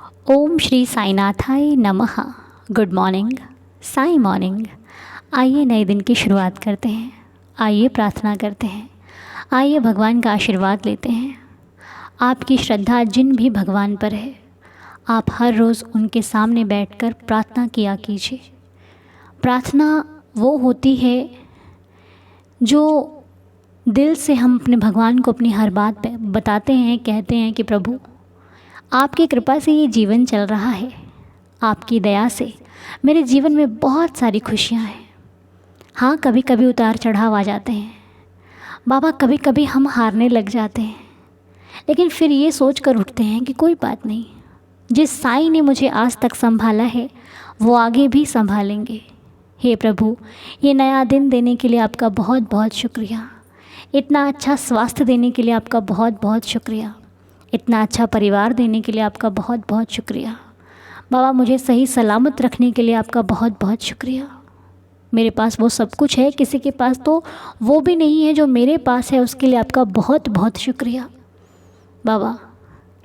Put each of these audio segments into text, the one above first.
ओम श्री साईनाथाय नमः। Good morning, Sai morning. आइए नए दिन की शुरुआत करते हैं। आइए प्रार्थना करते हैं। आइए भगवान का आशीर्वाद लेते हैं। आपकी श्रद्धा जिन भी भगवान पर है, आप हर रोज़ उनके सामने बैठकर प्रार्थना किया कीजिए। प्रार्थना वो होती है जो दिल से हम अपने भगवान को अपनी हर बात बताते हैं, कहते हैं कि प्रभु आपकी कृपा से ये जीवन चल रहा है, आपकी दया से मेरे जीवन में बहुत सारी खुशियाँ हैं। हाँ, कभी कभी उतार चढ़ाव आ जाते हैं बाबा, कभी कभी हम हारने लग जाते हैं, लेकिन फिर ये सोच कर उठते हैं कि कोई बात नहीं, जिस साईं ने मुझे आज तक संभाला है वो आगे भी संभालेंगे। हे प्रभु, ये नया दिन देने के लिए आपका बहुत बहुत शुक्रिया। इतना अच्छा स्वास्थ्य देने के लिए आपका बहुत बहुत शुक्रिया। इतना अच्छा परिवार देने के लिए आपका बहुत बहुत शुक्रिया। बाबा, मुझे सही सलामत रखने के लिए आपका बहुत बहुत शुक्रिया। मेरे पास वो सब कुछ है, किसी के पास तो वो भी नहीं है जो मेरे पास है, उसके लिए आपका बहुत बहुत शुक्रिया। बाबा,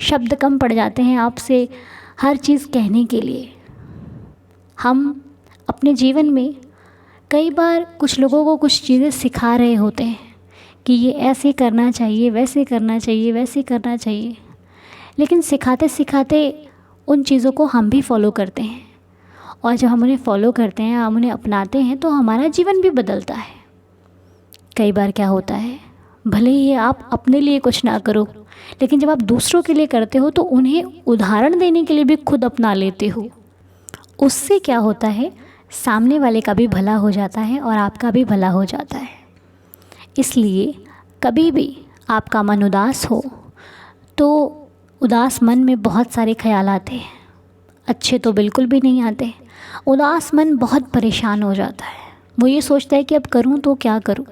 शब्द कम पड़ जाते हैं आपसे हर चीज़ कहने के लिए। हम अपने जीवन में कई बार कुछ लोगों को कुछ चीज़ें सिखा रहे होते हैं कि ये ऐसे करना चाहिए, वैसे करना चाहिए, वैसे करना चाहिए, लेकिन सिखाते सिखाते उन चीज़ों को हम भी फॉलो करते हैं, और जब हम उन्हें फॉलो करते हैं, हम उन्हें अपनाते हैं, तो हमारा जीवन भी बदलता है। कई बार क्या होता है, भले ही आप अपने लिए कुछ ना करो, लेकिन जब आप दूसरों के लिए करते हो तो उन्हें उदाहरण देने के लिए भी खुद अपना लेते हो। उससे क्या होता है, सामने वाले का भी भला हो जाता है और आपका भी भला हो जाता है। इसलिए कभी भी आपका मन उदास हो तो उदास मन में बहुत सारे ख्याल आते हैं, अच्छे तो बिल्कुल भी नहीं आते। उदास मन बहुत परेशान हो जाता है। वो ये सोचता है कि अब करूं तो क्या करूं,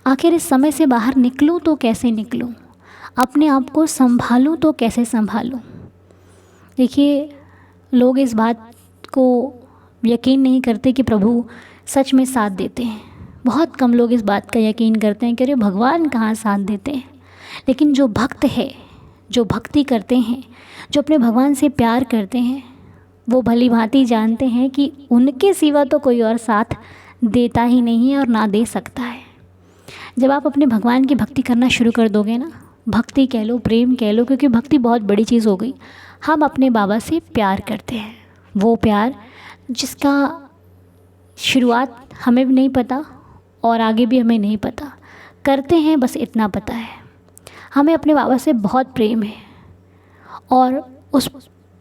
आखिर इस समय से बाहर निकलूं तो कैसे निकलूं, अपने आप को संभालूं तो कैसे संभालूं। देखिए, लोग इस बात को यकीन नहीं करते कि प्रभु सच में साथ देते हैं। बहुत कम लोग इस बात का यकीन करते हैं कि अरे भगवान कहाँ साथ देते हैं। लेकिन जो भक्त है, जो भक्ति करते हैं, जो अपने भगवान से प्यार करते हैं, वो भली भांति जानते हैं कि उनके सिवा तो कोई और साथ देता ही नहीं है और ना दे सकता है। जब आप अपने भगवान की भक्ति करना शुरू कर दोगे ना, भक्ति कह लो, प्रेम कह लो, क्योंकि भक्ति बहुत बड़ी चीज़ हो गई। हम अपने बाबा से प्यार करते हैं, वो प्यार जिसका शुरुआत हमें भी नहीं पता और आगे भी हमें नहीं पता, करते हैं बस इतना पता है, हमें अपने बाबा से बहुत प्रेम है। और उस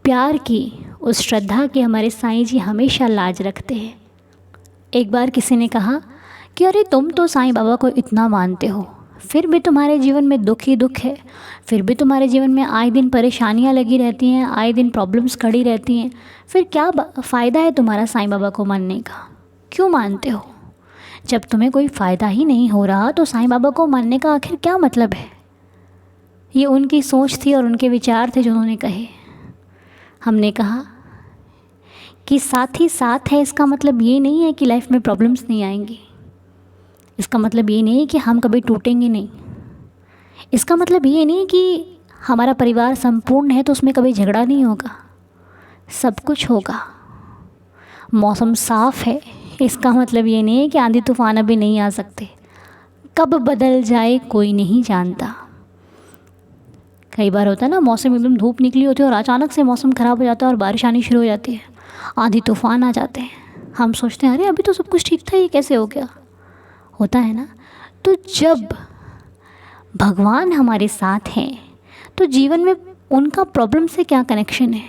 प्यार की, उस श्रद्धा की हमारे साईं जी हमेशा लाज रखते हैं। एक बार किसी ने कहा कि अरे तुम तो साईं बाबा को इतना मानते हो, फिर भी तुम्हारे जीवन में दुख ही दुख है, फिर भी तुम्हारे जीवन में आए दिन परेशानियां लगी रहती हैं, आए दिन प्रॉब्लम्स खड़ी रहती हैं, फिर क्या फ़ायदा है तुम्हारा साईं बाबा को मानने का? क्यों मानते हो? जब तुम्हें कोई फ़ायदा ही नहीं हो रहा तो साईं बाबा को मानने का आखिर क्या मतलब है? ये उनकी सोच थी और उनके विचार थे जो उन्होंने कहे। हमने कहा कि साथ ही साथ है, इसका मतलब ये नहीं है कि लाइफ में प्रॉब्लम्स नहीं आएंगी। इसका मतलब ये नहीं है कि हम कभी टूटेंगे नहीं। इसका मतलब ये नहीं कि हमारा परिवार संपूर्ण है तो उसमें कभी झगड़ा नहीं होगा। सब कुछ होगा। मौसम साफ़ है, इसका मतलब ये नहीं है कि आंधी तूफान अभी नहीं आ सकते। कब बदल जाए कोई नहीं जानता। कई बार होता है ना, मौसम एकदम धूप निकली होती है और अचानक से मौसम ख़राब हो जाता है और बारिश आनी शुरू हो जाती है, आंधी तूफान आ जाते हैं। हम सोचते हैं अरे अभी तो सब कुछ ठीक था, ये कैसे हो गया? होता है ना। तो जब भगवान हमारे साथ हैं तो जीवन में उनका प्रॉब्लम से क्या कनेक्शन है?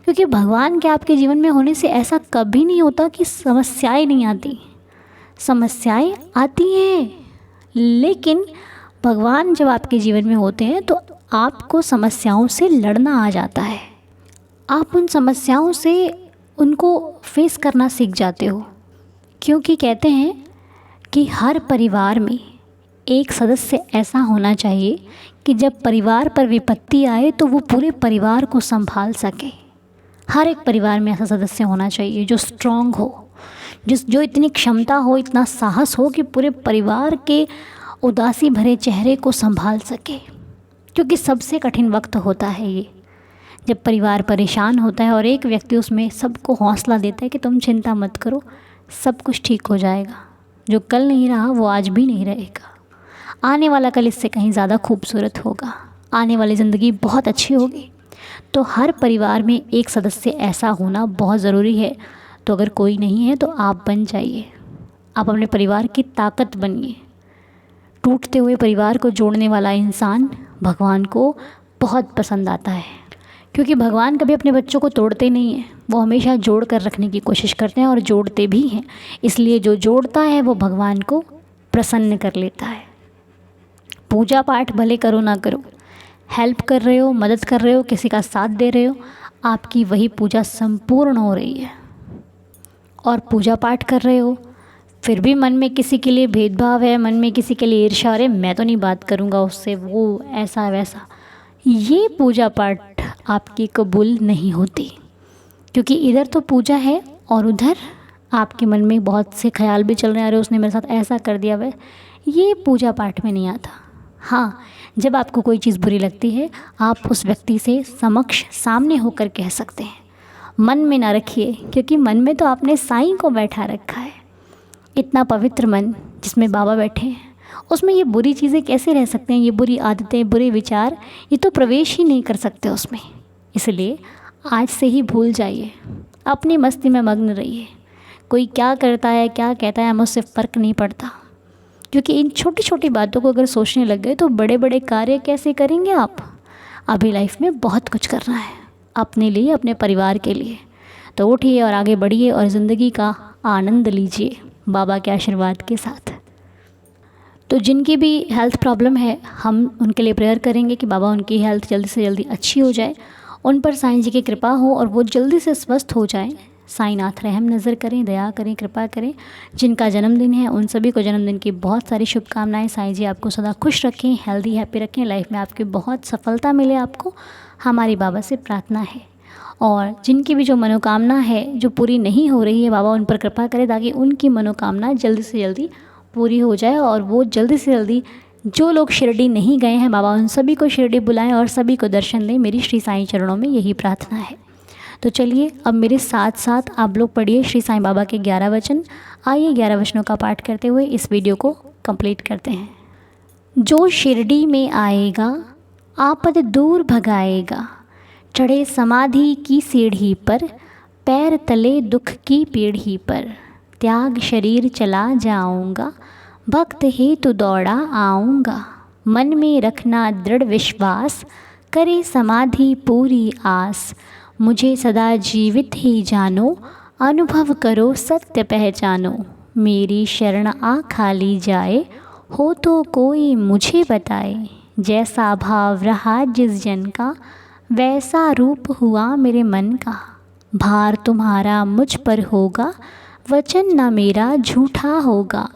क्योंकि भगवान के आपके जीवन में होने से ऐसा कभी नहीं होता कि समस्याएं नहीं आती। समस्याएं आती हैं, लेकिन भगवान जब आपके जीवन में होते हैं तो आपको समस्याओं से लड़ना आ जाता है। आप उन समस्याओं से उनको फेस करना सीख जाते हो। क्योंकि कहते हैं कि हर परिवार में एक सदस्य ऐसा होना चाहिए कि जब परिवार पर विपत्ति आए तो वो पूरे परिवार को संभाल सके। हर एक परिवार में ऐसा सदस्य होना चाहिए जो स्ट्रॉन्ग हो, जो इतनी क्षमता हो, इतना साहस हो कि पूरे परिवार के उदासी भरे चेहरे को संभाल सके। क्योंकि सबसे कठिन वक्त होता है ये, जब परिवार परेशान होता है और एक व्यक्ति उसमें सबको हौसला देता है कि तुम चिंता मत करो, सब कुछ ठीक हो जाएगा, जो कल नहीं रहा वो आज भी नहीं रहेगा, आने वाला कल इससे कहीं ज़्यादा खूबसूरत होगा, आने वाली ज़िंदगी बहुत अच्छी होगी। तो हर परिवार में एक सदस्य ऐसा होना बहुत ज़रूरी है। तो अगर कोई नहीं है तो आप बन जाइए, आप अपने परिवार की ताकत बनिए। टूटते हुए परिवार को जोड़ने वाला इंसान भगवान को बहुत पसंद आता है, क्योंकि भगवान कभी अपने बच्चों को तोड़ते नहीं हैं, वो हमेशा जोड़ कर रखने की कोशिश करते हैं और जोड़ते भी हैं। इसलिए जो जोड़ता है वो भगवान को प्रसन्न कर लेता है। पूजा पाठ भले करो ना करो, हेल्प कर रहे हो, मदद कर रहे हो, किसी का साथ दे रहे हो, आपकी वही पूजा संपूर्ण हो रही है। और पूजा पाठ कर रहे हो फिर भी मन में किसी के लिए भेदभाव है, मन में किसी के लिए ईर्ष्या, अरे मैं तो नहीं बात करूँगा उससे, वो ऐसा वैसा, ये पूजा पाठ आपकी कबूल नहीं होती। क्योंकि इधर तो पूजा है और उधर आपके मन में बहुत से ख्याल भी चल रहे हैं, अरे उसने मेरे साथ ऐसा कर दिया, वह ये पूजा पाठ में नहीं आता। हाँ, जब आपको कोई चीज़ बुरी लगती है आप उस व्यक्ति से समक्ष सामने होकर कह सकते हैं, मन में ना रखिए, क्योंकि मन में तो आपने साईं को बैठा रखा है। इतना पवित्र मन जिसमें बाबा बैठे हैं, उसमें ये बुरी चीज़ें कैसे रह सकते हैं, ये बुरी आदतें, बुरे विचार, ये तो प्रवेश ही नहीं कर सकते उसमें। इसलिए आज से ही भूल जाइए, अपनी मस्ती में मग्न रहिए। कोई क्या करता है क्या कहता है मुझसे फ़र्क नहीं पड़ता, क्योंकि इन छोटी छोटी बातों को अगर सोचने लग गए तो बड़े बड़े कार्य कैसे करेंगे आप। अभी लाइफ में बहुत कुछ करना है अपने लिए, अपने परिवार के लिए। तो उठिए और आगे बढ़िए और ज़िंदगी का आनंद लीजिए बाबा के आशीर्वाद के साथ। तो जिनकी भी हेल्थ प्रॉब्लम है, हम उनके लिए प्रेयर करेंगे कि बाबा उनकी हेल्थ जल्दी से जल्दी अच्छी हो जाए, उन पर साईं जी की कृपा हो और वो जल्दी से स्वस्थ हो जाएं। साईनाथ रहम नज़र करें, दया करें, कृपा करें। जिनका जन्मदिन है उन सभी को जन्मदिन की बहुत सारी शुभकामनाएं। साईं जी आपको सदा खुश रखें, हेल्दी हैप्पी रखें, लाइफ में आपकी बहुत सफलता मिले, आपको हमारी बाबा से प्रार्थना है। और जिनकी भी जो मनोकामना है जो पूरी नहीं हो रही है, बाबा उन पर कृपा करें ताकि उनकी मनोकामना जल्दी से जल्दी पूरी हो जाए और वो जल्दी से जल्दी, जो लोग शिरडी नहीं गए हैं बाबा उन सभी को शिरडी बुलाएं और सभी को दर्शन दें। मेरी श्री साईं चरणों में यही प्रार्थना है। तो चलिए अब मेरे साथ साथ आप लोग पढ़िए श्री साईं बाबा के 11 वचन। आइए 11 वचनों का पाठ करते हुए इस वीडियो को कंप्लीट करते हैं। जो शिरडी में आएगा आपद दूर भगाएगा, चढ़े समाधि की सीढ़ी पर, पैर तले दुख की पीढ़ी पर, त्याग शरीर चला जाऊंगा, भक्त हेतु दौड़ा आऊँगा, मन में रखना दृढ़ विश्वास, करे समाधि पूरी आस, मुझे सदा जीवित ही जानो, अनुभव करो सत्य पहचानो, मेरी शरण आ खाली जाए, हो तो कोई मुझे बताए, जैसा भाव रहा जिस जन का, वैसा रूप हुआ मेरे मन का, भार तुम्हारा मुझ पर होगा, वचन न मेरा झूठा होगा,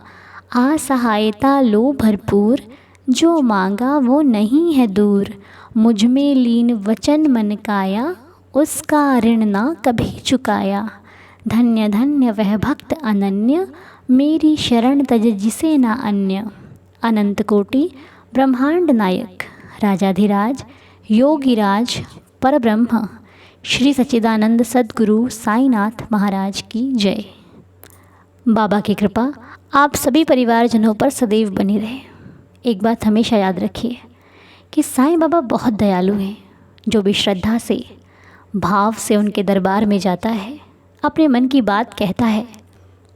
असहायता लो भरपूर, जो मांगा वो नहीं है दूर, मुझ में लीन वचन मन काया, उसका ऋण ना कभी चुकाया, धन्य धन्य वह भक्त अनन्य, मेरी शरण तज जिसे ना अन्य, अनंत कोटि ब्रह्मांड नायक, राजाधिराज योगीराज परब्रह्म, श्री सच्चिदानंद सद्गुरु साईनाथ महाराज की जय। बाबा की कृपा आप सभी परिवारजनों पर सदैव बनी रहे। एक बात हमेशा याद रखिए कि साईं बाबा बहुत दयालु हैं। जो भी श्रद्धा से, भाव से उनके दरबार में जाता है, अपने मन की बात कहता है,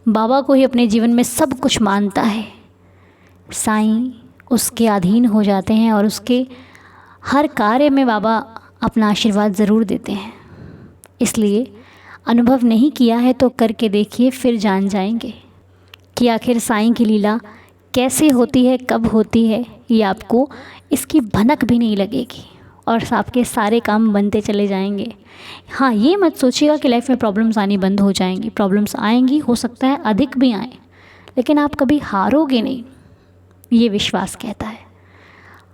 बाबा को ही अपने जीवन में सब कुछ मानता है, साईं उसके अधीन हो जाते हैं और उसके हर कार्य में बाबा अपना आशीर्वाद ज़रूर देते हैं। इसलिए अनुभव नहीं किया है तो करके देखिए, फिर जान जाएंगे कि आखिर साईं की लीला कैसे होती है, कब होती है। ये आपको इसकी भनक भी नहीं लगेगी और आपके सारे काम बनते चले जाएंगे। हाँ, ये मत सोचिएगा कि लाइफ में प्रॉब्लम्स आनी बंद हो जाएंगी। प्रॉब्लम्स आएंगी, हो सकता है अधिक भी आएँ, लेकिन आप कभी हारोगे नहीं, ये विश्वास कहता है।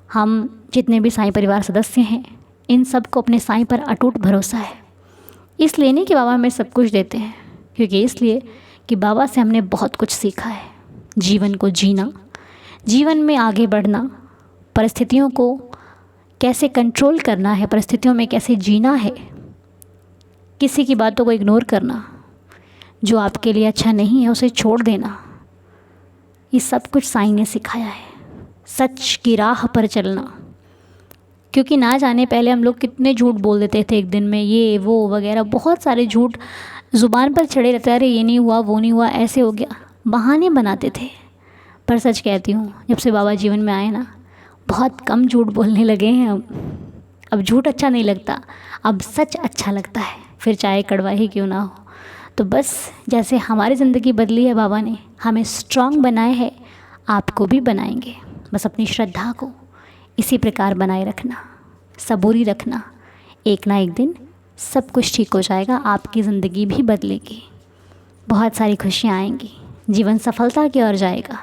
हम जितने भी साईं परिवार सदस्य हैं, इन सब को अपने साईं पर अटूट भरोसा है। इसलिए नहीं कि बाबा हमें सब कुछ देते हैं, क्योंकि इसलिए कि बाबा से हमने बहुत कुछ सीखा है। जीवन को जीना, जीवन में आगे बढ़ना, परिस्थितियों को कैसे कंट्रोल करना है, परिस्थितियों में कैसे जीना है, किसी की बातों को इग्नोर करना, जो आपके लिए अच्छा नहीं है उसे छोड़ देना, ये सब कुछ साईं ने सिखाया है। सच की राह पर चलना, क्योंकि ना जाने पहले हम लोग कितने झूठ बोल देते थे एक दिन में, ये वो वगैरह बहुत सारे झूठ ज़ुबान पर चढ़े रहते, अरे ये नहीं हुआ, वो नहीं हुआ, ऐसे हो गया, बहाने बनाते थे। पर सच कहती हूँ, जब से बाबा जीवन में आए ना, बहुत कम झूठ बोलने लगे हैं अब झूठ अच्छा नहीं लगता, अब सच अच्छा लगता है, फिर चाहे कड़वा ही क्यों ना हो। तो बस जैसे हमारी ज़िंदगी बदली है, बाबा ने हमें स्ट्रॉन्ग बनाए है, आपको भी बनाएंगे। बस अपनी श्रद्धा को इसी प्रकार बनाए रखना, सबूरी रखना, एक ना एक दिन सब कुछ ठीक हो जाएगा, आपकी ज़िंदगी भी बदलेगी, बहुत सारी खुशियाँ आएंगी, जीवन सफलता की ओर जाएगा।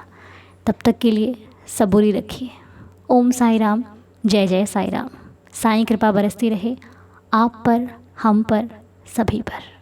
तब तक के लिए सबूरी रखिए। ओम साई राम, जय जय साई राम। साईं कृपा बरसती रहे आप पर, हम पर, सभी पर।